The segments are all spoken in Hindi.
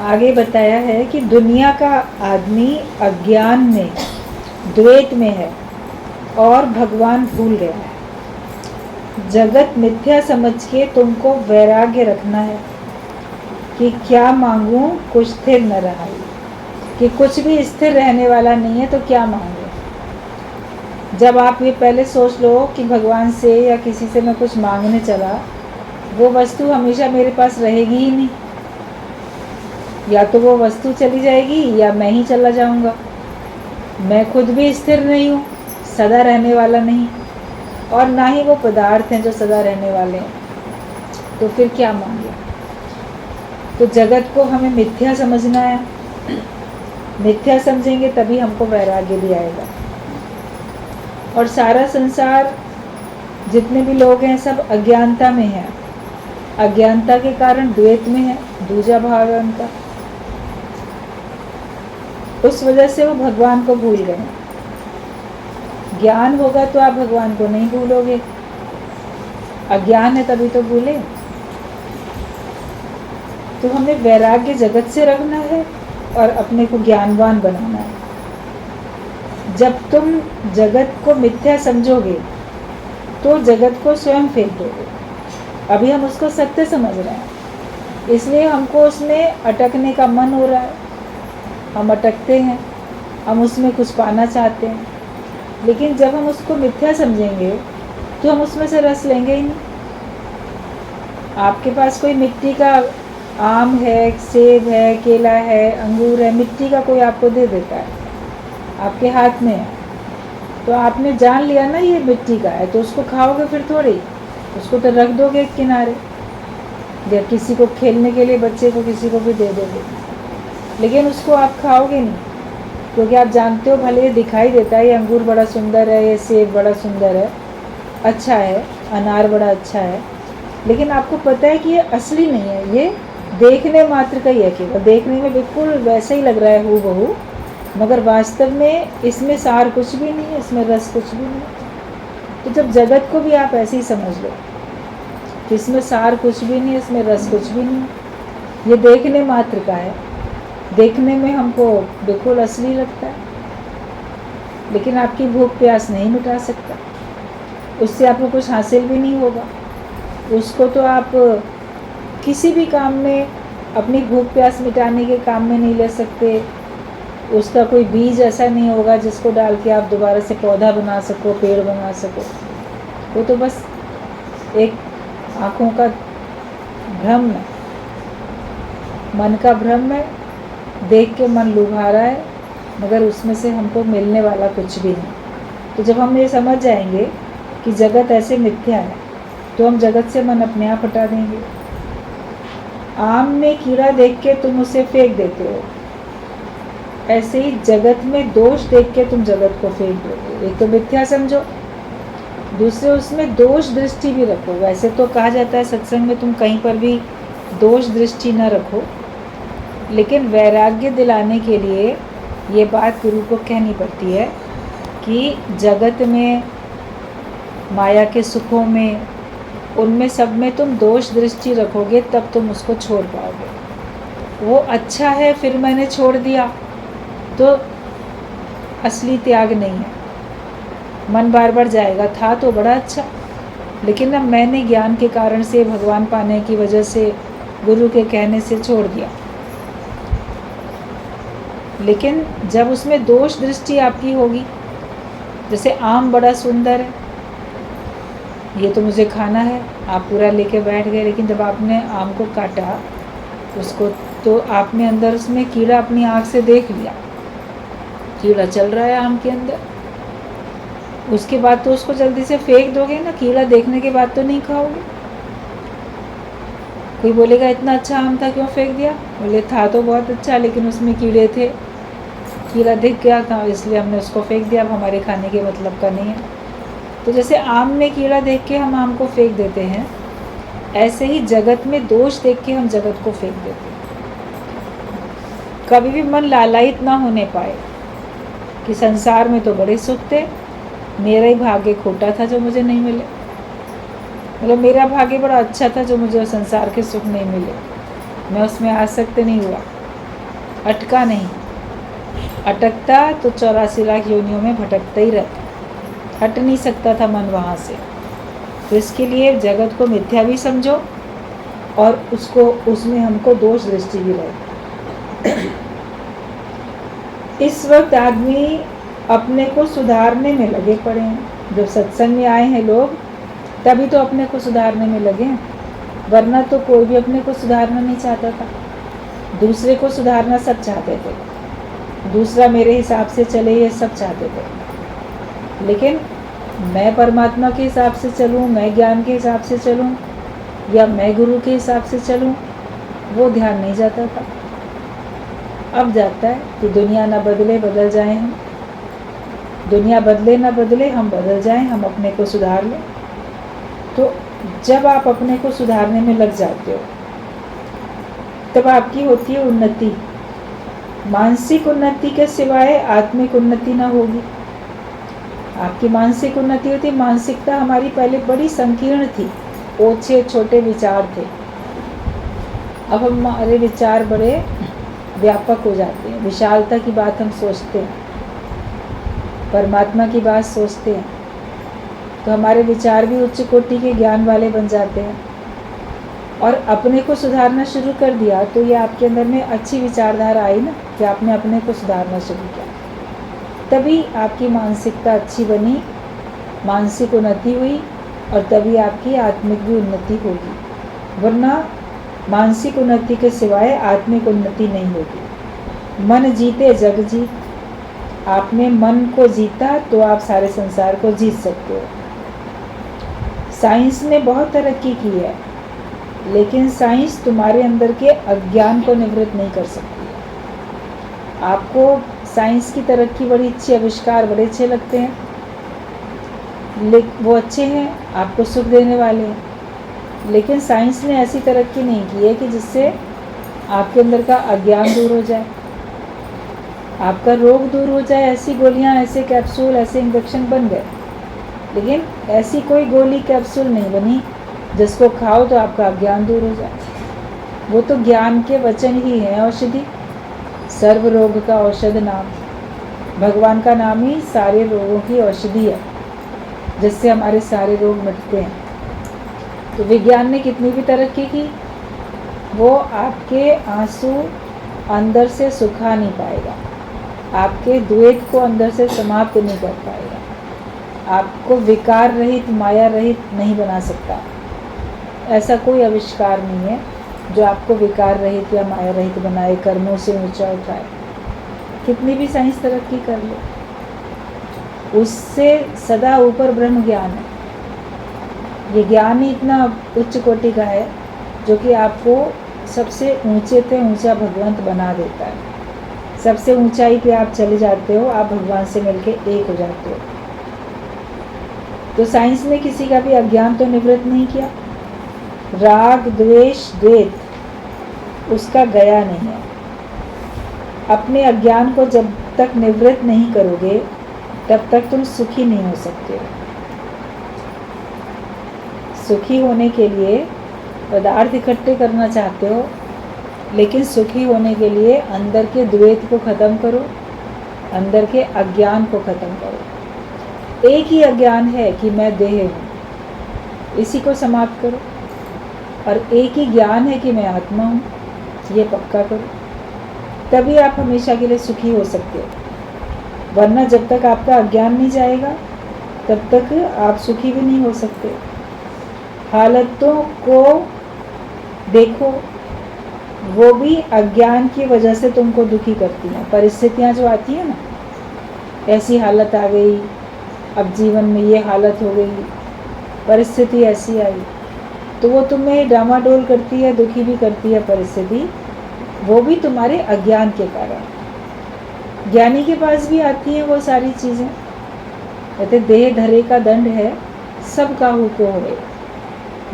आगे बताया है कि दुनिया का आदमी अज्ञान में, द्वैत में है और भगवान भूल गया है। जगत मिथ्या समझ के तुमको वैराग्य रखना है कि क्या मांगूं कुछ स्थिर न रहा, कि कुछ भी स्थिर रहने वाला नहीं है तो क्या मांगे। जब आप ये पहले सोच लो कि भगवान से या किसी से मैं कुछ मांगने चला, वो वस्तु हमेशा मेरे पास रहेगी ही नहीं, या तो वो वस्तु चली जाएगी या मैं ही चला जाऊंगा। मैं खुद भी स्थिर नहीं हूँ, सदा रहने वाला नहीं, और ना ही वो पदार्थ हैं जो सदा रहने वाले हैं, तो फिर क्या मांगे। तो जगत को हमें मिथ्या समझना है। मिथ्या समझेंगे तभी हमको वैराग्य भी आएगा। और सारा संसार, जितने भी लोग हैं, सब अज्ञानता में हैं। अज्ञानता के कारण द्वैत में है, दूजा भाव है उनका। उस वजह से वो भगवान को भूल गए। ज्ञान होगा तो आप भगवान को नहीं भूलोगे, अज्ञान है तभी तो भूले। तो हमें वैराग्य जगत से रखना है और अपने को ज्ञानवान बनाना है। जब तुम जगत को मिथ्या समझोगे तो जगत को स्वयं फेंक दोगे। अभी हम उसको सत्य समझ रहे हैं, इसलिए हमको उसमें अटकने का मन हो रहा है, हम अटकते हैं, हम उसमें कुछ पाना चाहते हैं। लेकिन जब हम उसको मिथ्या समझेंगे तो हम उसमें से रस लेंगे ही नहीं। आपके पास कोई मिट्टी का आम है, सेब है, केला है, अंगूर है, मिट्टी का कोई आपको दे देता है, आपके हाथ में है, तो आपने जान लिया ना ये मिट्टी का है, तो उसको खाओगे फिर थोड़ी, उसको तो रख दोगे एक किनारे, या किसी को खेलने के लिए, बच्चे को किसी को भी दे दोगे, लेकिन उसको आप खाओगे नहीं, क्योंकि आप जानते हो भले ये दिखाई देता है ये अंगूर बड़ा सुंदर है, ये सेब बड़ा सुंदर है, अच्छा है, अनार बड़ा अच्छा है, लेकिन आपको पता है कि ये असली नहीं है, ये देखने मात्र का ही है, केवल देखने में बिल्कुल वैसे ही लग रहा है हूबहू, मगर वास्तव में इसमें सार कुछ भी नहीं है, इसमें रस कुछ भी नहीं। तो जब जगत को भी आप ऐसे ही समझ लो कि इसमें सार कुछ भी नहीं, इसमें रस कुछ भी नहीं, ये देखने मात्र का है, देखने में हमको बिल्कुल असली लगता है, लेकिन आपकी भूख प्यास नहीं मिटा सकता, उससे आपको कुछ हासिल भी नहीं होगा। उसको तो आप किसी भी काम में, अपनी भूख प्यास मिटाने के काम में नहीं ले सकते। उसका कोई बीज ऐसा नहीं होगा जिसको डाल के आप दोबारा से पौधा बना सको, पेड़ बना सको। वो तो बस एक आँखों का भ्रम है, मन का भ्रम है, देख के मन लुभा रहा है, मगर उसमें से हमको मिलने वाला कुछ भी नहीं। तो जब हम ये समझ जाएंगे कि जगत ऐसे मिथ्या है, तो हम जगत से मन अपने आप हटा देंगे। आम में कीड़ा देख के तुम उसे फेंक देते हो, ऐसे ही जगत में दोष देख के तुम जगत को फेंक दोगे। एक तो मिथ्या समझो, दूसरे उसमें दोष दृष्टि भी रखो। वैसे तो कहा जाता है सत्संग में तुम कहीं पर भी दोष दृष्टि न रखो, लेकिन वैराग्य दिलाने के लिए ये बात गुरु को कहनी पड़ती है कि जगत में, माया के सुखों में, उनमें सब में तुम दोष दृष्टि रखोगे तब तुम उसको छोड़ पाओगे। वो अच्छा है फिर मैंने छोड़ दिया तो असली त्याग नहीं है। मन बार बार जाएगा, था तो बड़ा अच्छा, लेकिन अब मैंने ज्ञान के कारण से, भगवान पाने की वजह से, गुरु के कहने से छोड़ दिया। लेकिन जब उसमें दोष दृष्टि आपकी होगी, जैसे आम बड़ा सुंदर है, ये तो मुझे खाना है, आप पूरा लेके बैठ गए, लेकिन जब आपने आम को काटा उसको, तो आपने अंदर उसमें कीड़ा अपनी आँख से देख लिया, कीड़ा चल रहा है आम के अंदर। उसके बाद तो उसको जल्दी से फेंक दोगे ना, कीड़ा देखने के बाद तो नहीं खाओगे। कोई बोलेगा इतना अच्छा आम था क्यों फेंक दिया, बोले था तो बहुत अच्छा, लेकिन उसमें कीड़े थे, कीड़ा दिख गया था इसलिए हमने उसको फेंक दिया, अब हमारे खाने के मतलब का नहीं है। तो जैसे आम में कीड़ा देख के हम आम को फेंक देते हैं, ऐसे ही जगत में दोष देख के हम जगत को फेंक देते हैं। कभी भी मन लालायित ना होने पाए कि संसार में तो बड़े सुख थे, मेरा ही भाग्य खोटा था जो मुझे नहीं मिले, मतलब मेरा भाग्य बड़ा अच्छा था जो मुझे संसार के सुख नहीं मिले, मैं उसमें आसक्त नहीं हुआ। अटका नहीं। अटकता तो 84 लाख योनियों में भटकता ही रहता, हट नहीं सकता था मन वहाँ से। तो इसके लिए जगत को मिथ्या भी समझो और उसको उसमें हमको दोष दृष्टि भी रहे। इस वक्त आदमी अपने को सुधारने में लगे पड़े हैं। जब सत्संग में आए हैं लोग तभी तो अपने को सुधारने में लगे हैं, वरना तो कोई भी अपने को सुधारना नहीं चाहता था। दूसरे को सुधारना सब चाहते थे, दूसरा मेरे हिसाब से चले ये सब चाहते थे, लेकिन मैं परमात्मा के हिसाब से चलूँ, मैं ज्ञान के हिसाब से चलूँ या मैं गुरु के हिसाब से चलूँ, वो ध्यान नहीं जाता था। अब जाता है कि दुनिया ना बदले बदल जाए हम, दुनिया बदले ना बदले हम बदल जाएं, हम अपने को सुधार लें। तो जब आप अपने को सुधारने में लग जाते हो तब आपकी होती है उन्नति। मानसिक उन्नति के सिवाय आत्मिक उन्नति ना होगी। आपकी मानसिक उन्नति होती है। मानसिकता हमारी पहले बड़ी संकीर्ण थी, ओछे छोटे विचार थे। अब हमारे विचार बड़े व्यापक हो जाते हैं, विशालता की बात हम सोचते हैं, परमात्मा की बात सोचते हैं, तो हमारे विचार भी उच्च कोटि के ज्ञान वाले बन जाते हैं। और अपने को सुधारना शुरू कर दिया तो ये आपके अंदर में अच्छी विचारधारा आई ना, कि आपने अपने को सुधारना शुरू किया, तभी आपकी मानसिकता अच्छी बनी, मानसिक उन्नति हुई और तभी आपकी आत्मिक भी उन्नति होगी। वरना मानसिक उन्नति के सिवाय आत्मिक उन्नति नहीं होगी। मन जीते जग जीत। आपने मन को जीता तो आप सारे संसार को जीत सकते हो। साइंस ने बहुत तरक्की की है, लेकिन साइंस तुम्हारे अंदर के अज्ञान को निवृत्त नहीं कर सकती है। आपको साइंस की तरक्की बड़ी अच्छी, आविष्कार बड़े अच्छे लगते हैं, लेकिन वो अच्छे हैं, आपको सुख देने वाले हैं, लेकिन साइंस ने ऐसी तरक्की नहीं की है कि जिससे आपके अंदर का अज्ञान दूर हो जाए, आपका रोग दूर हो जाए। ऐसी गोलियां, ऐसे कैप्सूल, ऐसे इंजेक्शन बन गए, लेकिन ऐसी कोई गोली कैप्सूल नहीं बनी जिसको खाओ तो आपका अज्ञान दूर हो जाए। वो तो ज्ञान के वचन ही है औषधि। सर्व रोग का औषध नाम, भगवान का नाम ही सारे रोगों की औषधि है, जिससे हमारे सारे रोग मिटते हैं। तो विज्ञान ने कितनी भी तरक्की की, वो आपके आंसू अंदर से सुखा नहीं पाएगा, आपके द्वैत को अंदर से समाप्त नहीं कर पाएगा, आपको विकार रहित, माया रहित नहीं बना सकता। ऐसा कोई आविष्कार नहीं है जो आपको विकार रहित या माया रहित बनाए, कर्मों से ऊंचा उठाए। कितनी भी साइंस तरक्की कर ले, उससे सदा ऊपर ब्रह्म ज्ञान है। ये ज्ञान ही इतना उच्च कोटि का है जो कि आपको सबसे ऊंचे से ऊंचा भगवंत बना देता है। सबसे ऊंचाई पे आप चले जाते हो, आप भगवान से मिलके एक हो जाते हो। तो साइंस ने किसी का भी अज्ञान तो निवृत्त नहीं किया। राग द्वेष द्वैत उसका गया नहीं है। अपने अज्ञान को जब तक निवृत्त नहीं करोगे तब तक तुम सुखी नहीं हो सकते। सुखी होने के लिए पदार्थ इकट्ठे करना चाहते हो, लेकिन सुखी होने के लिए अंदर के द्वैत को ख़त्म करो, अंदर के अज्ञान को ख़त्म करो। एक ही अज्ञान है कि मैं देह हूँ, इसी को समाप्त करो। और एक ही ज्ञान है कि मैं आत्मा हूँ, ये पक्का करो, तभी आप हमेशा के लिए सुखी हो सकते हो। वरना जब तक आपका अज्ञान नहीं जाएगा तब तक आप सुखी भी नहीं हो सकते। हालतों को देखो, वो भी अज्ञान की वजह से तुमको दुखी करती हैं। परिस्थितियाँ जो आती हैं ना, ऐसी हालत आ गई, अब जीवन में ये हालत हो गई, परिस्थिति ऐसी आई, तो वो तुम्हें डामाडोल करती है, दुखी भी करती है परिस्थिति, वो भी तुम्हारे अज्ञान के कारण। ज्ञानी के पास भी आती हैं वो सारी चीज़ें। कहते देह धरे का दंड है, सब काहू को होए।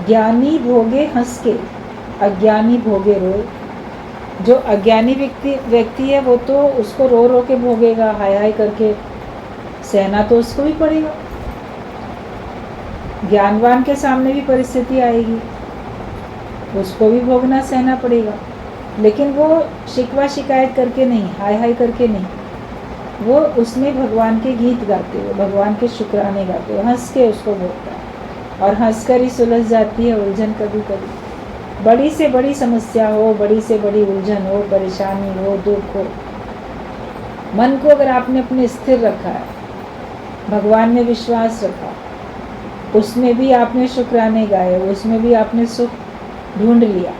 ज्ञानी भोगे हंस के, अज्ञानी भोगे रोए। जो अज्ञानी व्यक्ति है वो तो उसको रो रो के भोगेगा, हाय हाय करके सहना तो उसको भी पड़ेगा। ज्ञानवान के सामने भी परिस्थिति आएगी, उसको भी भोगना सहना पड़ेगा। लेकिन वो शिकवा शिकायत करके नहीं, हाय हाय करके नहीं, वो उसमें भगवान के गीत गाते हुए, भगवान के शुक्राने गाते हुए हंस के उसको बोलता है, और हंस कर ही सुलझ जाती है उलझन कभी कभी। बड़ी से बड़ी समस्या हो, बड़ी से बड़ी उलझन हो, परेशानी हो, दुख हो, मन को अगर आपने अपने स्थिर रखा है, भगवान में विश्वास रखा, उसमें भी आपने शुक्राने गाए, उसमें भी आपने सुख ढूंढ लिया,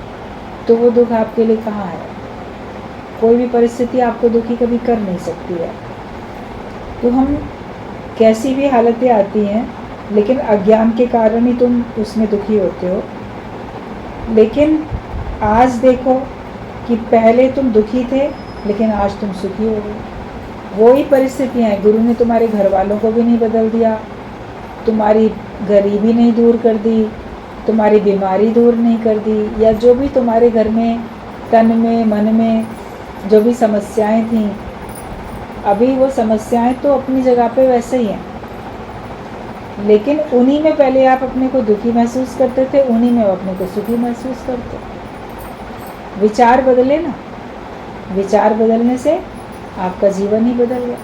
तो वो दुख आपके लिए कहाँ है। कोई भी परिस्थिति आपको दुखी कभी कर नहीं सकती है। तो हम कैसी भी हालतें आती हैं, लेकिन अज्ञान के कारण ही तुम उसमें दुखी होते हो। लेकिन आज देखो कि पहले तुम दुखी थे, लेकिन आज तुम सुखी हो गए। वही परिस्थितियाँ हैं, गुरु ने तुम्हारे घर वालों को भी नहीं बदल दिया, तुम्हारी गरीबी नहीं दूर कर दी, तुम्हारी बीमारी दूर नहीं कर दी, या जो भी तुम्हारे घर में तन में मन में जो भी समस्याएं थीं, अभी वो समस्याएं तो अपनी जगह पे वैसे ही हैं, लेकिन उन्हीं में पहले आप अपने को दुखी महसूस करते थे, उन्हीं में अपने को सुखी महसूस करते। विचार बदले ना, विचार बदलने से आपका जीवन ही बदल गया।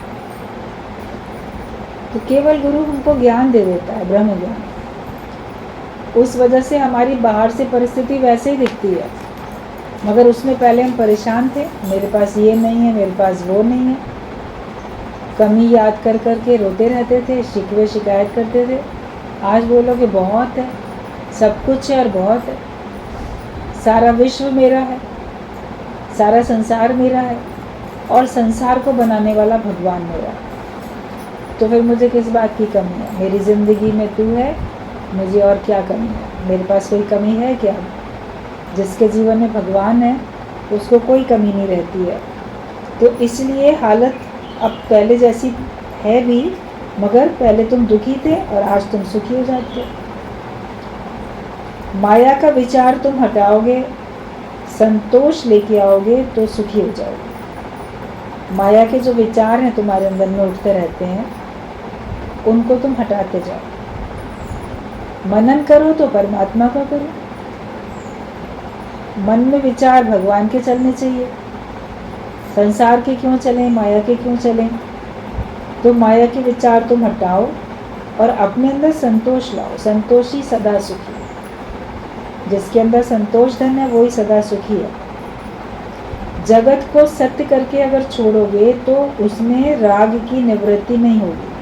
तो केवल गुरु हमको ज्ञान दे देता है, ब्रह्म ज्ञान। उस वजह से हमारी बाहर से परिस्थिति वैसे ही दिखती है, मगर उसमें पहले हम परेशान थे, मेरे पास ये नहीं है, मेरे पास वो नहीं है, कमी याद कर कर के रोते रहते थे, शिकवे शिकायत करते थे। आज बोलोगे बहुत है, सब कुछ है और बहुत है, सारा विश्व मेरा है, सारा संसार मेरा है, और संसार को बनाने वाला भगवान मेरा है। तो फिर मुझे किस बात की कमी है? मेरी ज़िंदगी में तू है, मुझे और क्या कमी है? मेरे पास कोई कमी है क्या? जिसके जीवन में भगवान है उसको कोई कमी नहीं रहती है। तो इसलिए हालत अब पहले जैसी है भी, मगर पहले तुम दुखी थे और आज तुम सुखी हो जाते हो। माया का विचार तुम हटाओगे, संतोष लेके आओगे तो सुखी हो जाओगे। माया के जो विचार हैं तुम्हारे अंदर में उठते रहते हैं, उनको तुम हटाते जाओ। मनन करो तो परमात्मा का करो। मन में विचार भगवान के चलने चाहिए, संसार के क्यों चलें, माया के क्यों चलें। तो माया के विचार तुम हटाओ और अपने अंदर संतोष लाओ। संतोषी सदा सुखी, जिसके अंदर संतोष धन है वही सदा सुखी है। जगत को सत्य करके अगर छोड़ोगे तो उसमें राग की निवृत्ति नहीं होगी।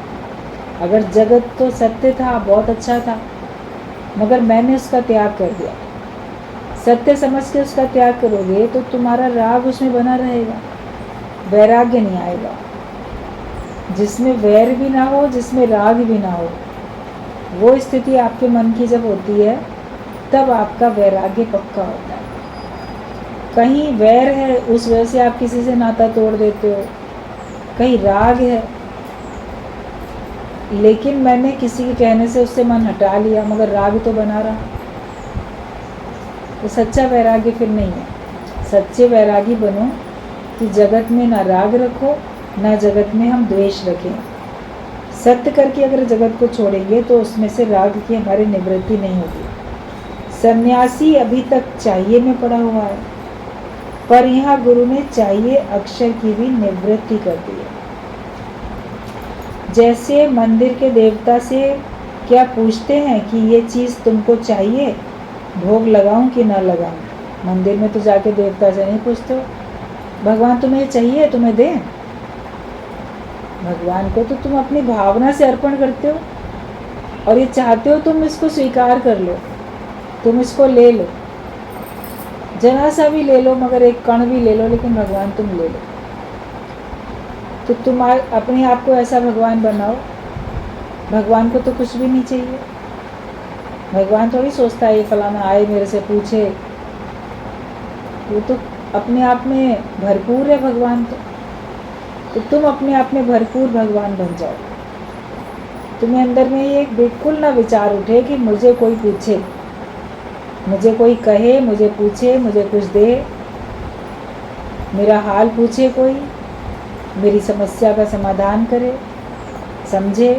अगर जगत तो सत्य था, बहुत अच्छा था, मगर मैंने उसका त्याग कर दिया, सत्य समझ के उसका त्याग करोगे तो तुम्हारा राग उसमें बना रहेगा, वैराग्य नहीं आएगा। जिसमें वैर भी ना हो, जिसमें राग भी ना हो, वो स्थिति आपके मन की जब होती है तब आपका वैराग्य पक्का होता है। कहीं वैर है, उस वजह से आप किसी से नाता तोड़ देते हो, कहीं राग है, लेकिन मैंने किसी के कहने से उससे मन हटा लिया, मगर राग तो बना रहा। तो सच्चा वैराग्य फिर नहीं है। सच्चे वैरागी बनो कि जगत में ना राग रखो, ना जगत में हम द्वेष रखें। सत्य करके अगर जगत को छोड़ेंगे तो उसमें से राग की हमारी निवृत्ति नहीं होगी। सन्यासी अभी तक चाहिए में पड़ा हुआ है, पर यहाँ गुरु ने चाहिए अक्षर की भी निवृत्ति कर दी है। जैसे मंदिर के देवता से क्या पूछते हैं कि ये चीज़ तुमको चाहिए, भोग लगाऊं कि ना लगाऊं। मंदिर में तो जाके देवता से नहीं पूछते हो, भगवान तुम्हें चाहिए, तुम्हें दें। भगवान को तो तुम अपनी भावना से अर्पण करते हो, और ये चाहते हो तुम इसको स्वीकार कर लो, तुम इसको ले लो, जरा सा भी ले लो, मगर एक कण भी ले लो, लेकिन भगवान तुम ले लो। तो तुम अपने आप को ऐसा भगवान बनाओ। भगवान को तो कुछ भी नहीं चाहिए। भगवान थोड़ी सोचता है ये फलाना आए मेरे से पूछे, वो तो अपने आप में भरपूर है भगवान। तो तुम अपने आप में भरपूर भगवान बन जाओ। तुम्हें अंदर में ये बिल्कुल ना विचार उठे कि मुझे कोई पूछे, मुझे कोई कहे, मुझे पूछे, मुझे कुछ दे, मेरा हाल पूछे कोई, मेरी समस्या का समाधान करे, समझे।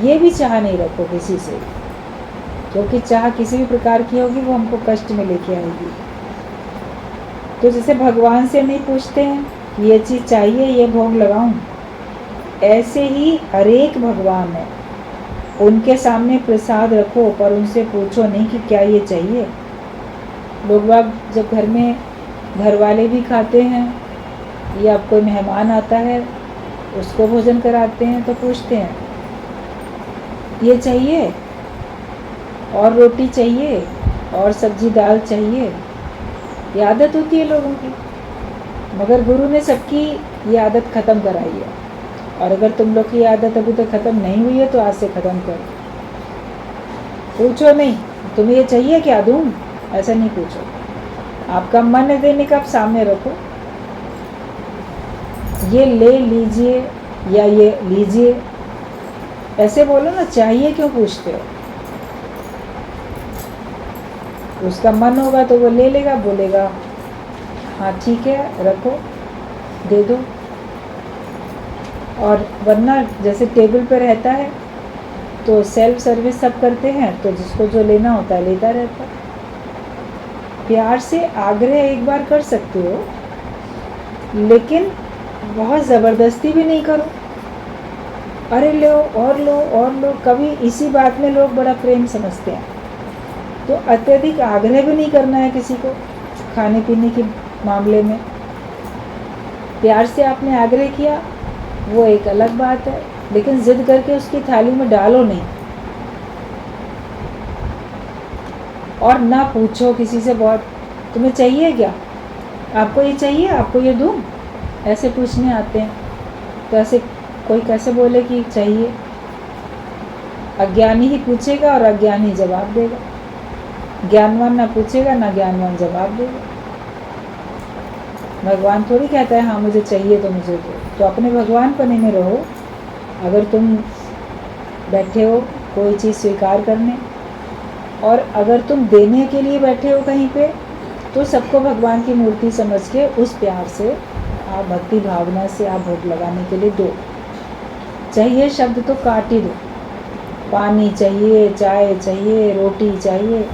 ये भी चाह नहीं रखो किसी से, क्योंकि चाह किसी भी प्रकार की होगी वो हमको कष्ट में लेके आएगी। तो जैसे भगवान से नहीं पूछते हैं ये चीज़ चाहिए, ये भोग लगाऊं, ऐसे ही हर एक भगवान है, उनके सामने प्रसाद रखो पर उनसे पूछो नहीं कि क्या ये चाहिए। लोग बाग जब घर में घर वाले भी खाते हैं या कोई मेहमान आता है उसको भोजन कराते हैं तो पूछते हैं ये चाहिए और रोटी चाहिए और सब्जी दाल चाहिए, ये आदत होती है लोगों की। मगर गुरु ने सबकी ये आदत ख़त्म कराई है, और अगर तुम लोग की आदत अभी तक ख़त्म नहीं हुई है तो आज से ख़त्म करो। पूछो नहीं तुम्हें ये चाहिए क्या दूँ, ऐसा नहीं पूछो। आपका मन है देने का, आप सामने रखो, ये ले लीजिए या ये लीजिए, ऐसे बोलो ना। चाहिए क्यों पूछते हो? उसका मन होगा तो वो ले लेगा, बोलेगा हाँ ठीक है रखो दे दो। और वरना जैसे टेबल पे रहता है तो सेल्फ सर्विस सब करते हैं, तो जिसको जो लेना होता है लेता रहता है। प्यार से आग्रह एक बार कर सकते हो, लेकिन बहुत ज़बरदस्ती भी नहीं करो। अरे लो और लो और लो, कभी इसी बात में लोग बड़ा प्रेम समझते हैं। तो अत्यधिक आग्रह भी नहीं करना है किसी को खाने पीने के मामले में। प्यार से आपने आग्रह किया वो एक अलग बात है, लेकिन जिद करके उसकी थाली में डालो नहीं। और ना पूछो किसी से बहुत, तुम्हें चाहिए क्या, आपको ये चाहिए, आपको ये दूँ, ऐसे पूछने आते हैं। तो ऐसे कोई कैसे बोले कि चाहिए? अज्ञानी ही पूछेगा और अज्ञानी जवाब देगा, ज्ञानवान ना पूछेगा ना ज्ञानवान जवाब देगा। भगवान थोड़ी कहता है हाँ मुझे चाहिए तो मुझे दो। तो अपने भगवान पने में रहो। अगर तुम बैठे हो कोई चीज़ स्वीकार करने, और अगर तुम देने के लिए बैठे हो कहीं पे, तो सबको भगवान की मूर्ति समझ के उस प्यार से आप भक्ति भावना से आप भोग लगाने के लिए दो। चाहिए शब्द तो काट ही दो, पानी चाहिए, चाय चाहिए, रोटी चाहिए,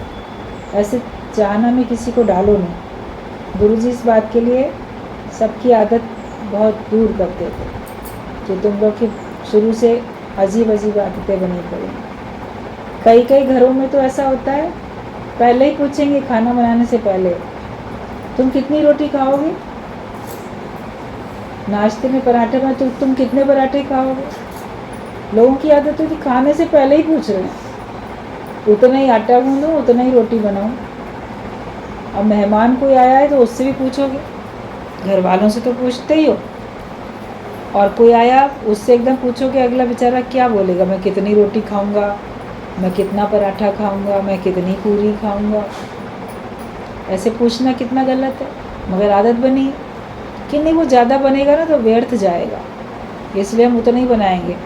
ऐसे चाहना में किसी को डालो नहीं। गुरुजी इस बात के लिए सबकी आदत बहुत दूर करते थे कि तुम लोग की शुरू से अजीब अजीब आदतें बनी पड़ी। कई घरों में तो ऐसा होता है, पहले ही पूछेंगे खाना बनाने से पहले तुम कितनी रोटी खाओगे, नाश्ते में पराठे में तो तुम कितने पराठे खाओगे। लोगों की आदत है कि खाने से पहले ही पूछ रहे हैं, उतना ही आटा गूंदूँ उतना ही रोटी बनाऊँ। अब मेहमान कोई आया है तो उससे भी पूछोगे, घर वालों से तो पूछते ही हो, और कोई आया उससे एकदम पूछोगे, अगला बेचारा क्या बोलेगा, मैं कितनी रोटी खाऊंगा, मैं कितना पराठा खाऊंगा, मैं कितनी पूरी खाऊंगा। ऐसे पूछना कितना गलत है, मगर आदत बनी है कि नहीं वो ज़्यादा बनेगा ना तो व्यर्थ जाएगा, इसलिए हम उतना ही बनाएंगे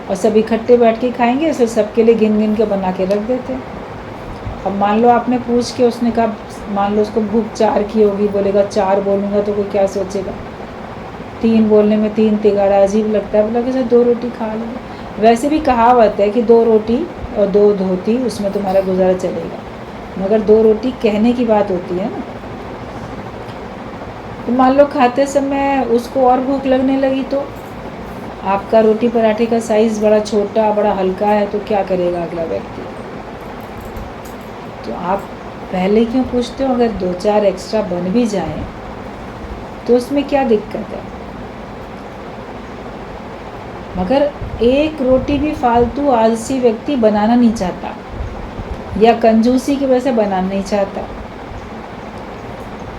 और सब इकट्ठे बैठ के खाएंगे, इसलिए सबके लिए गिन गिन के बना के रख देते हैं। अब मान लो आपने पूछ के, उसने कहा मान लो उसको भूख 4 की होगी, बोलेगा 4 बोलूँगा तो कोई क्या सोचेगा, 3 बोलने में 3 तिगाड़ा अजीब लगता है, बोला कि सर 2 रोटी खा लेंगे। वैसे भी कहावत है कि 2 रोटी और 2 धोती उसमें तुम्हारा गुजारा चलेगा, मगर 2 रोटी कहने की बात होती है ना। तो मान लो खाते समय उसको और भूख लगने लगी, तो आपका रोटी पराठे का साइज़ बड़ा छोटा बड़ा हल्का है, तो क्या करेगा अगला व्यक्ति। तो आप पहले क्यों पूछते हो? अगर 2-4 एक्स्ट्रा बन भी जाए तो उसमें क्या दिक्कत है, मगर एक रोटी भी फालतू आलसी व्यक्ति बनाना नहीं चाहता, या कंजूसी की वजह से बनाना नहीं चाहता,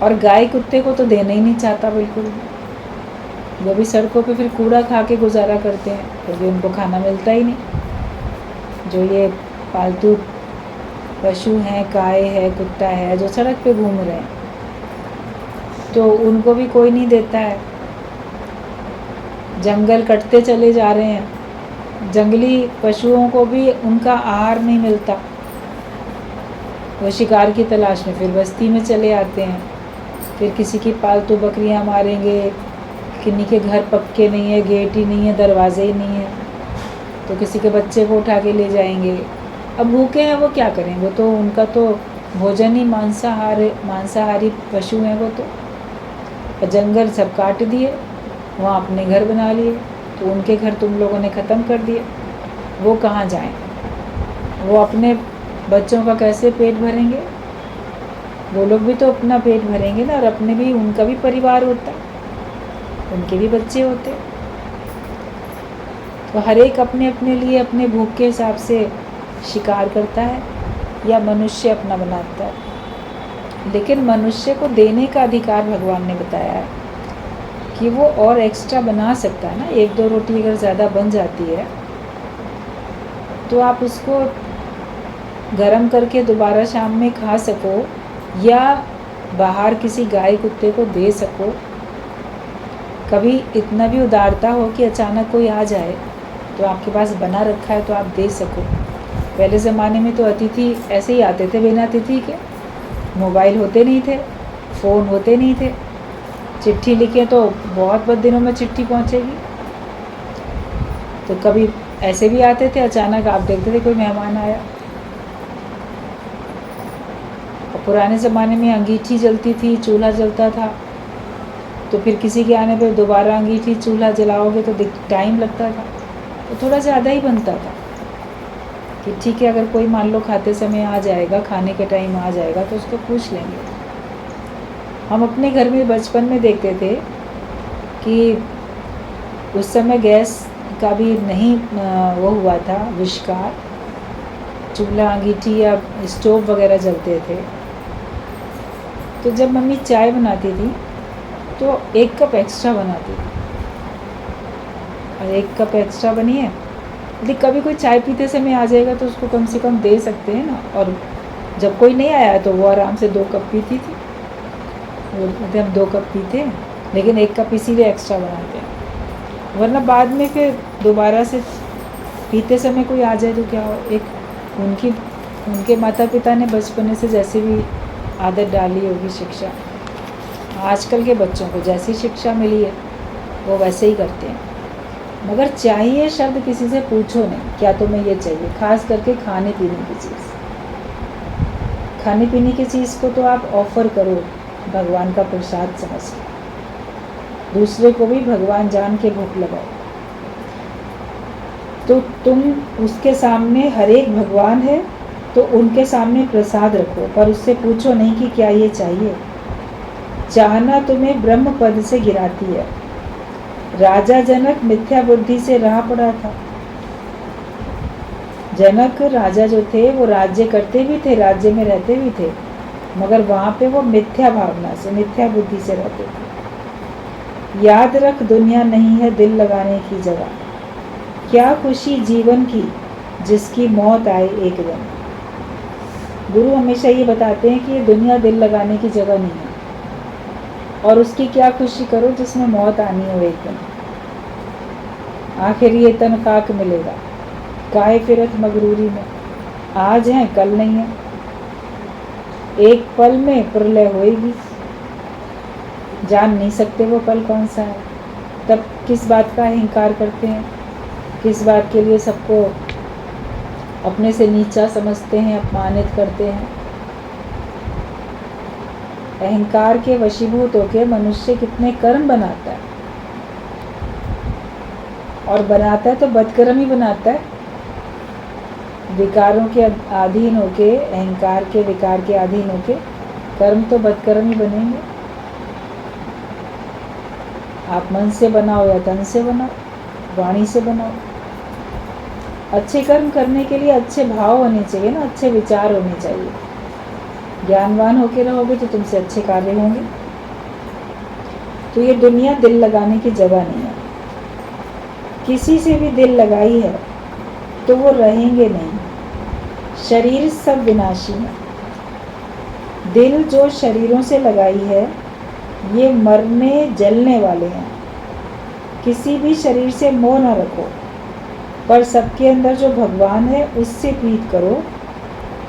और गाय कुत्ते को तो देना ही नहीं चाहता बिल्कुल भी। वो भी सड़कों पे फिर कूड़ा खा के गुजारा करते हैं, क्योंकि उनको खाना मिलता ही नहीं। जो ये पालतू पशु हैं, गाय है, कुत्ता है, जो सड़क पे घूम रहे हैं, तो उनको भी कोई नहीं देता है। जंगल कटते चले जा रहे हैं, जंगली पशुओं को भी उनका आहार नहीं मिलता, वो शिकार की तलाश में फिर बस्ती में चले आते हैं। फिर किसी की पालतू बकरियां मारेंगे, किन्हीं के घर पक्के नहीं है, गेट ही नहीं है, दरवाजे ही नहीं है, तो किसी के बच्चे को उठा के ले जाएंगे। अब भूखे हैं वो क्या करें, वो तो उनका तो भोजन ही मांसाहारी पशु हैं वो तो। और जंगल सब काट दिए, वहाँ अपने घर बना लिए, तो उनके घर तुम लोगों ने ख़त्म कर दिए। वो कहाँ जाएं? वो अपने बच्चों का कैसे पेट भरेंगे? वो लोग भी तो अपना पेट भरेंगे ना, और अपने भी, उनका भी परिवार होता है, उनके भी बच्चे होते। तो हर एक अपने अपने लिए अपने भूख के हिसाब से शिकार करता है या मनुष्य अपना बनाता है। लेकिन मनुष्य को देने का अधिकार भगवान ने बताया है कि वो और एक्स्ट्रा बना सकता है ना। 1-2 रोटी अगर ज़्यादा बन जाती है तो आप उसको गरम करके दोबारा शाम में खा सको, या बाहर किसी गाय कुत्ते को दे सको। कभी इतना भी उदारता हो कि अचानक कोई आ जाए तो आपके पास बना रखा है तो आप दे सको। पहले ज़माने में तो अतिथि ऐसे ही आते थे बिना अतिथि के, मोबाइल होते नहीं थे, फ़ोन होते नहीं थे, चिट्ठी लिखे तो बहुत दिनों में चिट्ठी पहुंचेगी। तो कभी ऐसे भी आते थे, अचानक आप देखते थे कोई मेहमान आया। और पुराने ज़माने में अंगीठी जलती थी, चूल्हा जलता था, तो फिर किसी के आने पे दोबारा अंगीठी चूल्हा जलाओगे तो टाइम लगता था, तो थोड़ा ज़्यादा ही बनता था कि ठीक है, अगर कोई मान लो खाते समय आ जाएगा, खाने के टाइम आ जाएगा तो उसको पूछ लेंगे। हम अपने घर में बचपन में देखते थे कि उस समय गैस का भी नहीं वो हुआ था आविष्कार, चूल्हा अंगीठी या स्टोव वगैरह जलते थे। तो जब मम्मी चाय बनाती थी तो 1 कप एक्स्ट्रा बनाती थी, और 1 कप एक्स्ट्रा बनी है, लेकिन कभी कोई चाय पीते समय आ जाएगा तो उसको कम से कम दे सकते हैं ना। और जब कोई नहीं आया तो वो आराम से 2 कप पीती थी। वो हम 2 कप पीते हैं, लेकिन 1 कप इसीलिए एक्स्ट्रा बनाते हैं, वरना बाद में फिर दोबारा से पीते समय कोई आ जाए तो क्या हो। एक उनके माता पिता ने बचपन से जैसे भी आदत डाली होगी, शिक्षा, आजकल के बच्चों को जैसी शिक्षा मिली है वो वैसे ही करते हैं। मगर चाहिए शब्द किसी से पूछो नहीं, क्या तुम्हें ये चाहिए, खास करके खाने पीने की चीज़। खाने पीने की चीज़ को तो आप ऑफ़र करो भगवान का प्रसाद समझ के, दूसरे को भी भगवान जान के भूख लगाओ। तो तुम उसके सामने, हर एक भगवान है तो उनके सामने प्रसाद रखो, पर उससे पूछो नहीं कि क्या ये चाहिए। चाहना तुम्हें ब्रह्म पद से गिराती है। राजा जनक मिथ्या बुद्धि से रहा पड़ा था। जनक राजा जो थे वो राज्य करते भी थे, राज्य में रहते भी थे, मगर वहाँ पे वो मिथ्या भावना से, मिथ्या बुद्धि से रहते थे। याद रख, दुनिया नहीं है दिल लगाने की जगह। क्या खुशी जीवन की जिसकी मौत आए एक दिन। गुरु हमेशा ये बताते हैं कि ये दुनिया दिल लगाने की जगह नहीं है, और उसकी क्या खुशी करो जिसमें मौत आनी हो एक दिन। आखिर ये तन खाक मिलेगा, काहे फिरत मगरूरी में। आज है कल नहीं है, एक पल में प्रलय होएगी, जान नहीं सकते वो पल कौन सा है। तब किस बात का अहंकार करते हैं, किस बात के लिए सबको अपने से नीचा समझते हैं, अपमानित करते हैं। अहंकार के वशीभूत होकर मनुष्य कितने कर्म बनाता है, और बनाता है तो बदकर्म ही बनाता है। विकारों के अधीन होके, अहंकार के विकार के अधीन होके कर्म तो बदकर्म ही बनेंगे। आप मन से बनाओ या तन से बनाओ, वाणी से बनाओ। अच्छे कर्म करने के लिए अच्छे भाव होने चाहिए ना, अच्छे विचार होने चाहिए। ज्ञानवान होके रहोगे तो तुमसे अच्छे कार्य होंगे। तो ये दुनिया दिल लगाने की जगह नहीं है। किसी से भी दिल लगाई है तो वो रहेंगे नहीं। शरीर सब विनाशी है। दिल जो शरीरों से लगाई है ये मरने जलने वाले हैं। किसी भी शरीर से मोह न रखो, पर सबके अंदर जो भगवान है उससे प्रीत करो,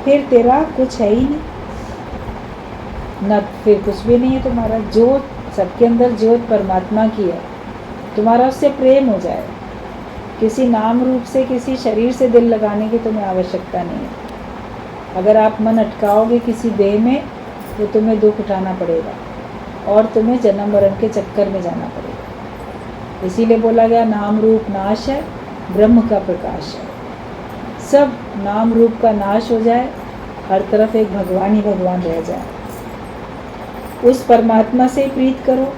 फिर तेरा कुछ है ही नहीं, न फिर कुछ भी नहीं है तुम्हारा। जो सबके अंदर ज्योत परमात्मा की है, तुम्हारा उससे प्रेम हो जाए। किसी नाम रूप से, किसी शरीर से दिल लगाने की तुम्हें आवश्यकता नहीं है। अगर आप मन अटकाओगे किसी देह में तो तुम्हें दुख उठाना पड़ेगा। और तुम्हें जन्म मरण के चक्कर में जाना पड़ेगा। इसीलिए बोला गया नाम रूप नाश है, ब्रह्म का प्रकाश है। सब नाम रूप का नाश हो जाए, हर तरफ एक भगवान ही भगवान रह जाए। उस परमात्मा से प्रीत करो।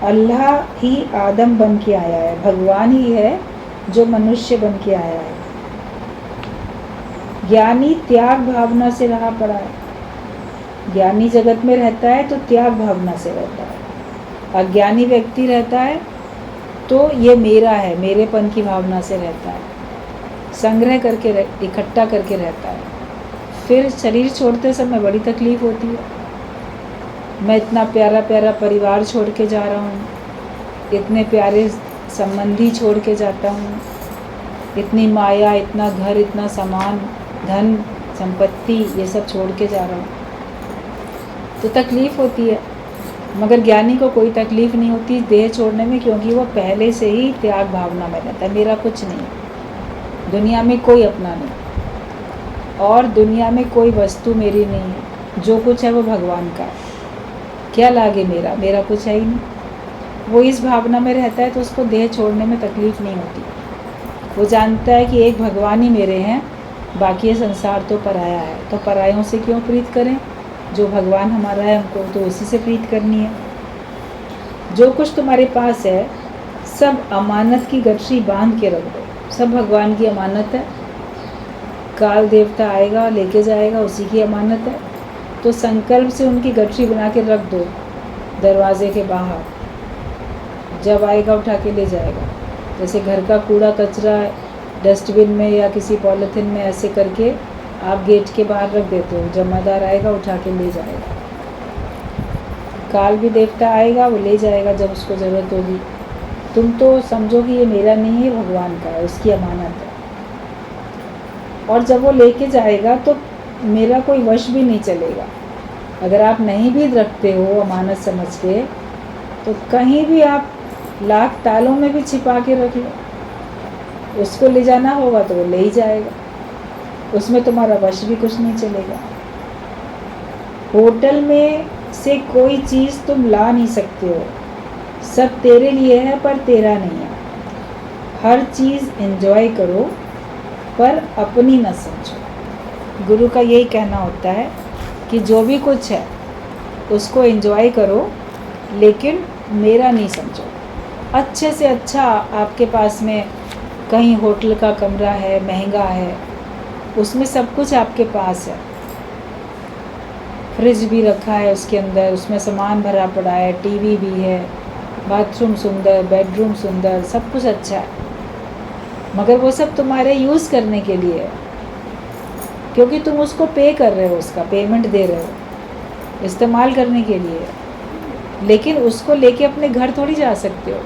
अल्लाह ही आदम बन के आया है, भगवान ही है जो मनुष्य बन के आया है। ज्ञानी त्याग भावना से रहा पड़ा है। ज्ञानी जगत में रहता है तो त्याग भावना से रहता है। अज्ञानी व्यक्ति रहता है तो ये मेरा है, मेरेपन की भावना से रहता है, संग्रह करके इकट्ठा करके रहता है। फिर शरीर छोड़ते समय बड़ी तकलीफ होती है। मैं इतना प्यारा प्यारा परिवार छोड़ के जा रहा हूँ, इतने प्यारे संबंधी छोड़ के जाता हूँ, इतनी माया, इतना घर, इतना सामान, धन संपत्ति, ये सब छोड़ के जा रहा हूँ, तो तकलीफ़ होती है। मगर ज्ञानी को कोई तकलीफ़ नहीं होती देह छोड़ने में, क्योंकि वो पहले से ही त्याग भावना में रहता है। मेरा कुछ नहीं, दुनिया में कोई अपना नहीं, और दुनिया में कोई वस्तु मेरी नहीं है। जो कुछ है वो भगवान का है, क्या लागे मेरा, मेरा कुछ है ही नहीं। वो इस भावना में रहता है तो उसको देह छोड़ने में तकलीफ़ नहीं होती। वो जानता है कि एक भगवान ही मेरे हैं, बाकी ये संसार तो पराया है। तो परायों से क्यों प्रीत करें, जो भगवान हमारा है हमको तो उसी से प्रीत करनी है। जो कुछ तुम्हारे पास है सब अमानत की गठरी बांध के रख दो, सब भगवान की अमानत है। काल देवता आएगा लेके जाएगा, उसी की अमानत है। तो संकल्प से उनकी गठरी बना के रख दो दरवाजे के बाहर, जब आएगा उठा के ले जाएगा। जैसे घर का कूड़ा कचरा डस्टबिन में या किसी पॉलीथिन में ऐसे करके आप गेट के बाहर रख देते हो, जमादार आएगा उठा के ले जाएगा। काल भी देवता आएगा, वो ले जाएगा जब उसको ज़रूरत होगी। तुम तो समझो कि ये मेरा नहीं है, भगवान का है, उसकी अमानत है। और जब वो लेके जाएगा तो मेरा कोई वश भी नहीं चलेगा। अगर आप नहीं भी रखते हो अमानत समझ के, तो कहीं भी आप लाख तालों में भी छिपा के रख लो, उसको ले जाना होगा तो वो ले ही जाएगा, उसमें तुम्हारा वश भी कुछ नहीं चलेगा। होटल में से कोई चीज़ तुम ला नहीं सकते हो, सब तेरे लिए है पर तेरा नहीं है। हर चीज़ एंजॉय करो पर अपनी न समझो। गुरु का यही कहना होता है कि जो भी कुछ है उसको एंजॉय करो, लेकिन मेरा नहीं समझो। अच्छे से अच्छा आपके पास में कहीं होटल का कमरा है, महंगा है, उसमें सब कुछ आपके पास है, फ्रिज भी रखा है उसके अंदर, उसमें सामान भरा पड़ा है, टीवी भी है, बाथरूम सुंदर, बेडरूम सुंदर, सब कुछ अच्छा है। मगर वो सब तुम्हारे यूज़ करने के लिए है, क्योंकि तुम उसको पे कर रहे हो, उसका पेमेंट दे रहे हो, इस्तेमाल करने के लिए। लेकिन उसको लेके अपने घर थोड़ी जा सकते हो।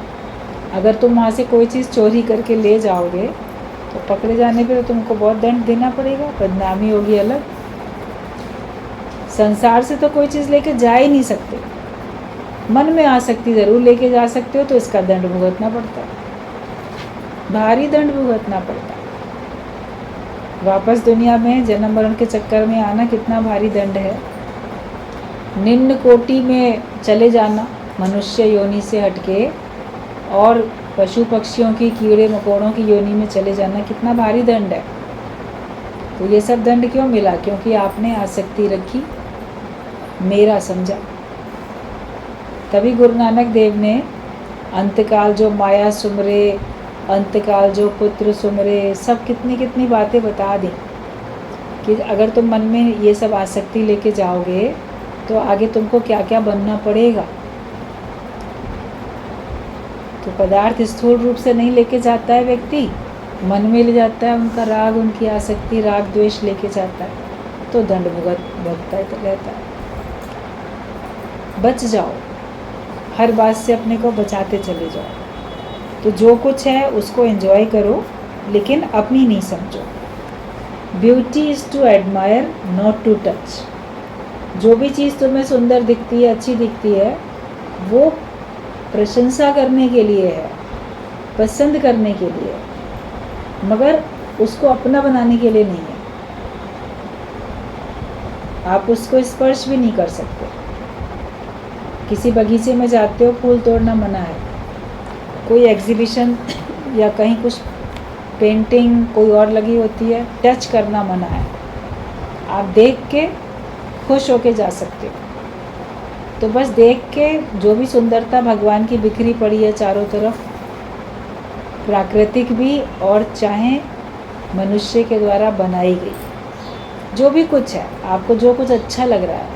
अगर तुम वहाँ से कोई चीज़ चोरी करके ले जाओगे तो पकड़े जाने पे तो तुमको बहुत दंड देना पड़ेगा, बदनामी होगी अलग। संसार से तो कोई चीज़ लेके जा ही नहीं सकते, मन में आसक्ति ज़रूर लेके जा सकते हो, तो इसका दंड भुगतना पड़ता है, भारी दंड भुगतना पड़ता है। वापस दुनिया में जन्म मरण के चक्कर में आना कितना भारी दंड है। निम्न कोटि में चले जाना, मनुष्य योनि से हटके और पशु पक्षियों की, कीड़े मकोड़ों की योनि में चले जाना कितना भारी दंड है। तो ये सब दंड क्यों मिला? क्योंकि आपने आसक्ति रखी, मेरा समझा। तभी गुरु नानक देव ने अंतकाल जो माया सुमरे, अंतकाल जो पुत्र सुमरे, सब कितनी कितनी बातें बता दी कि अगर तुम मन में ये सब आसक्ति लेके जाओगे तो आगे तुमको क्या क्या बनना पड़ेगा। तो पदार्थ स्थूल रूप से नहीं लेके जाता है व्यक्ति, मन में ले जाता है, उनका राग, उनकी आसक्ति, राग द्वेष लेके जाता है, तो दंड भुगतता रहता है। बच जाओ, हर बात से अपने को बचाते चले जाओ। तो जो कुछ है उसको एंजॉय करो, लेकिन अपनी नहीं समझो। Beauty is to admire not to touch. जो भी चीज़ तुम्हें सुंदर दिखती है, अच्छी दिखती है, वो प्रशंसा करने के लिए है, पसंद करने के लिए, मगर उसको अपना बनाने के लिए नहीं है। आप उसको स्पर्श भी नहीं कर सकते। किसी बगीचे में जाते हो, फूल तोड़ना मना है। कोई एग्जीबिशन या कहीं कुछ पेंटिंग कोई और लगी होती है, टच करना मना है। आप देख के खुश होके जा सकते हो। तो बस देख के जो भी सुंदरता भगवान की बिखरी पड़ी है चारों तरफ, प्राकृतिक भी और चाहे मनुष्य के द्वारा बनाई गई, जो भी कुछ है, आपको जो कुछ अच्छा लग रहा है,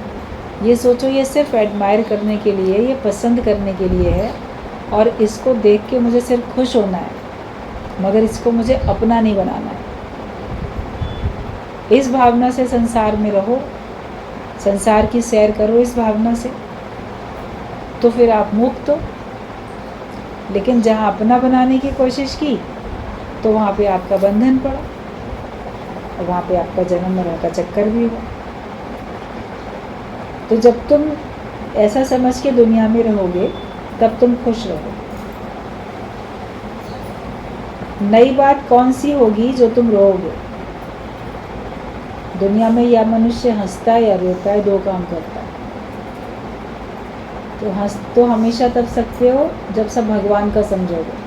ये सोचो ये सिर्फ एडमायर करने के लिए, ये पसंद करने के लिए है, और इसको देख के मुझे सिर्फ खुश होना है, मगर इसको मुझे अपना नहीं बनाना है। इस भावना से संसार में रहो, संसार की सैर करो इस भावना से, तो फिर आप मुक्त हो। लेकिन जहाँ अपना बनाने की कोशिश की तो वहाँ पे आपका बंधन पड़ा, और वहाँ पे आपका जन्म मरण का चक्कर भी हुआ। तो जब तुम ऐसा समझ के दुनिया में रहोगे तब तुम खुश रहोगे। नई बात कौन सी होगी जो तुम रोओगे? दुनिया में या मनुष्य हंसता है या रोता है, दो काम करता है। तो हंस तो हमेशा तब सकते हो जब सब भगवान का समझोगे।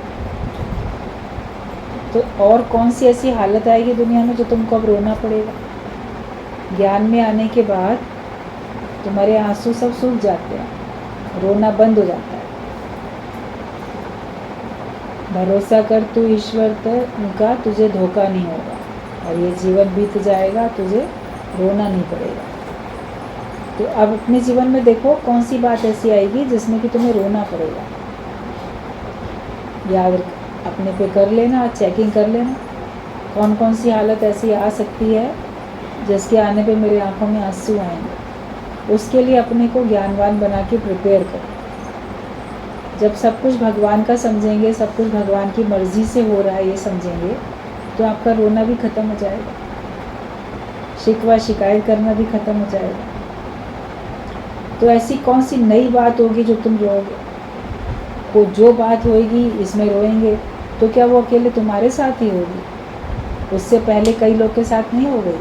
तो और कौन सी ऐसी हालत आएगी दुनिया में जो तुमको अब रोना पड़ेगा? ज्ञान में आने के बाद तुम्हारे आंसू सब सूख जाते हैं, रोना बंद हो जाता है। भरोसा कर तू ईश्वर का, तुझे धोखा नहीं होगा, और ये जीवन बीत जाएगा, तुझे रोना नहीं पड़ेगा। तो अब अपने जीवन में देखो कौन सी बात ऐसी आएगी जिसमें कि तुम्हें रोना पड़ेगा। याद अपने पे कर लेना, चेकिंग कर लेना कौन कौन सी हालत ऐसी आ सकती है जिसके आने पे मेरे आंखों में आंसू आएंगे। उसके लिए अपने को ज्ञानवान बना के प्रिपेयर करो। जब सब कुछ भगवान का समझेंगे, सब कुछ भगवान की मर्जी से हो रहा है ये समझेंगे, तो आपका रोना भी ख़त्म हो जाएगा, शिकवा शिकायत करना भी ख़त्म हो जाएगा। तो ऐसी कौन सी नई बात होगी जो तुम रोओगे? वो जो बात होगी इसमें रोएंगे, तो क्या वो अकेले तुम्हारे साथ ही होगी? उससे पहले कई लोग के साथ नहीं हो गई?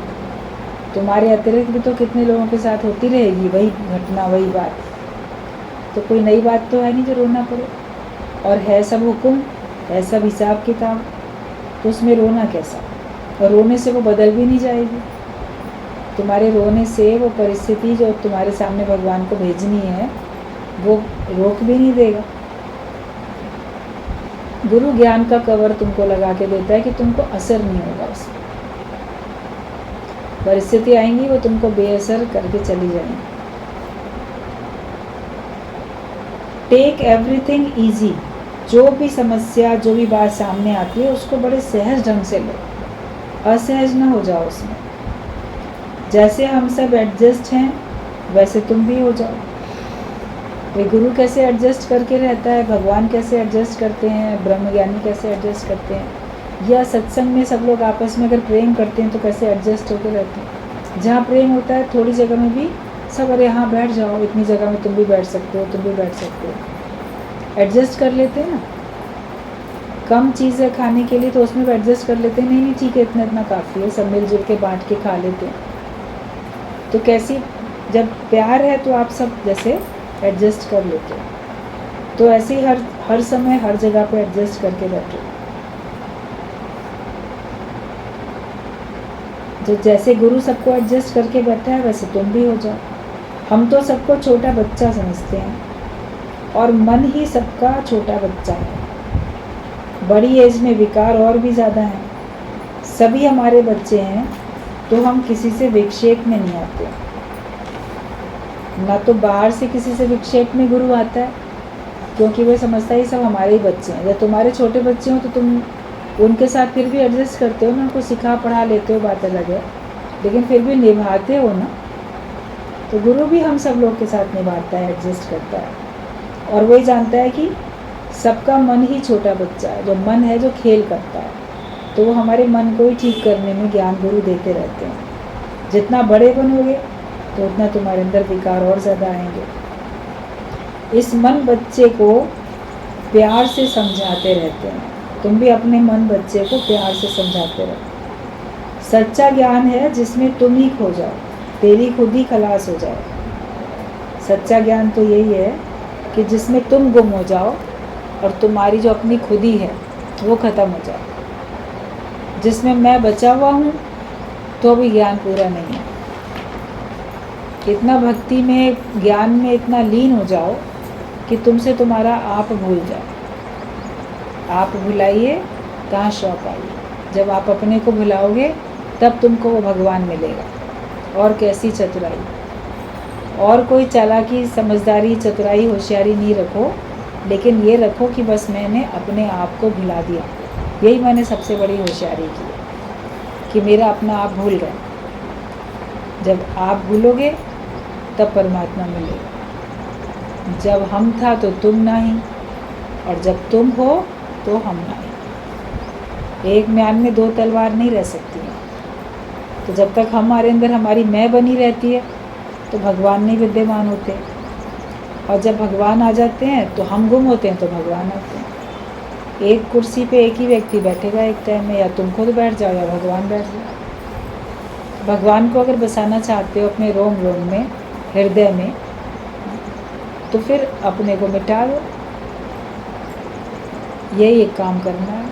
तुम्हारे अतिरिक्त भी तो कितने लोगों के साथ होती रहेगी वही घटना, वही बात। तो कोई नई बात तो है नहीं जो रोना पड़े। और है सब हुक्म, है सब हिसाब किताब, तो उसमें रोना कैसा? और रोने से वो बदल भी नहीं जाएगी। तुम्हारे रोने से वो परिस्थिति जो तुम्हारे सामने भगवान को भेजनी है वो रोक भी नहीं देगा। गुरु ज्ञान का कवर तुमको लगा के देता है कि तुमको असर नहीं होगा उसमें। परिस्थिति आएंगी वो तुमको बेअसर करके चली जाएंगी। Take everything easy. जो भी समस्या, जो भी बात सामने आती है उसको बड़े सहज ढंग से लो, असहज ना हो जाओ उसमें। जैसे हम सब एडजस्ट हैं वैसे तुम भी हो जाओ। वे गुरु कैसे एडजस्ट करके रहता है, भगवान कैसे एडजस्ट करते हैं, ब्रह्मज्ञानी कैसे एडजस्ट करते हैं, या सत्संग में सब लोग आपस में अगर प्रेम करते हैं तो कैसे एडजस्ट होकर रहते हैं। जहाँ प्रेम होता है थोड़ी जगह में भी सब अरे यहाँ बैठ जाओ, इतनी जगह में तुम भी बैठ सकते हो, तुम भी बैठ सकते हो, एडजस्ट कर लेते हैं ना। कम चीज़ है खाने के लिए तो उसमें भी एडजस्ट कर लेते हैं, नहीं नहीं ठीक है इतना इतना काफ़ी है, सब मिलजुल के बांट के खा लेते हैं। तो कैसी, जब प्यार है तो आप सब जैसे एडजस्ट कर लेते हो। तो ऐसे ही हर समय हर जगह पे एडजस्ट करके बैठो। जो जैसे गुरु सबको एडजस्ट करके बैठा है वैसे तुम भी हो जाओ। हम तो सबको छोटा बच्चा समझते हैं, और मन ही सबका छोटा बच्चा है। बड़ी एज में विकार और भी ज़्यादा हैं। सभी हमारे बच्चे हैं, तो हम किसी से विक्षेप में नहीं आते। ना तो बाहर से किसी से विक्षेप में गुरु आता है, क्योंकि वो समझता है ये सब हमारे ही बच्चे हैं। जब तुम्हारे छोटे बच्चे हो तो तुम उनके साथ फिर भी एडजस्ट करते हो ना, उनको सिखा पढ़ा लेते हो, बात अलग है, लेकिन फिर भी निभाते हो ना। तो गुरु भी हम सब लोग के साथ निभाता है, एडजस्ट करता है, और वही जानता है कि सबका मन ही छोटा बच्चा है। जो मन है जो खेल करता है, तो वो हमारे मन को ही ठीक करने में ज्ञान गुरु देते रहते हैं। जितना बड़े बनोगे तो उतना तुम्हारे अंदर विकार और ज़्यादा आएंगे। इस मन बच्चे को प्यार से समझाते रहते हैं। तुम भी अपने मन बच्चे को प्यार से समझाते रहो। सच्चा ज्ञान है जिसमें तुम ही खो जाओ, तेरी खुद ही खलास हो जाए। सच्चा ज्ञान तो यही है कि जिसमें तुम गुम हो जाओ और तुम्हारी जो अपनी खुदी है वो ख़त्म हो जाए। जिसमें मैं बचा हुआ हूँ तो भी ज्ञान पूरा नहीं है। इतना भक्ति में, ज्ञान में इतना लीन हो जाओ कि तुमसे तुम्हारा आप भूल जाए। आप भुलाइए कहाँ शौक आइए। जब आप अपने को भुलाओगे तब तुमको वो भगवान मिलेगा। और कैसी चतुराई, और कोई चालाकी, समझदारी, चतुराई, होशियारी नहीं रखो, लेकिन ये रखो कि बस मैंने अपने आप को भुला दिया। यही मैंने सबसे बड़ी होशियारी की कि मेरा अपना आप भूल गए। जब आप भूलोगे तब परमात्मा मिलेगा। जब हम था तो तुम नहीं, और जब तुम हो तो हम नहीं। एक म्यान में दो तलवार नहीं रह सकती हैं। तो जब तक हमारे अंदर हमारी मैं बनी रहती है तो भगवान नहीं विद्यमान होते, और जब भगवान आ जाते हैं तो हम गुम होते हैं तो भगवान आते हैं। एक कुर्सी पे एक ही व्यक्ति बैठेगा एक टाइम में, या तुम खुद बैठ जाओ या भगवान बैठ जाओ। भगवान को अगर बसाना चाहते हो अपने रोम रोम में, हृदय में, तो फिर अपने को मिटा दो। यही एक काम करना है।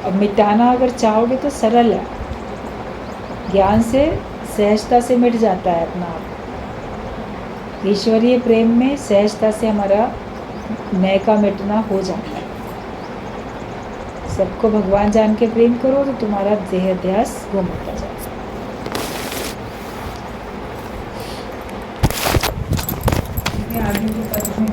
अब मिटाना अगर चाहोगे तो सरल है, ज्ञान से, सहजता से मिट जाता है अपना आप। ईश्वरीय प्रेम में सहजता से हमारा मैं का मिटना हो जाता है। सबको भगवान जान के प्रेम करो तो तुम्हारा देह ध्यास गुम होता जाए। आगे जो पद में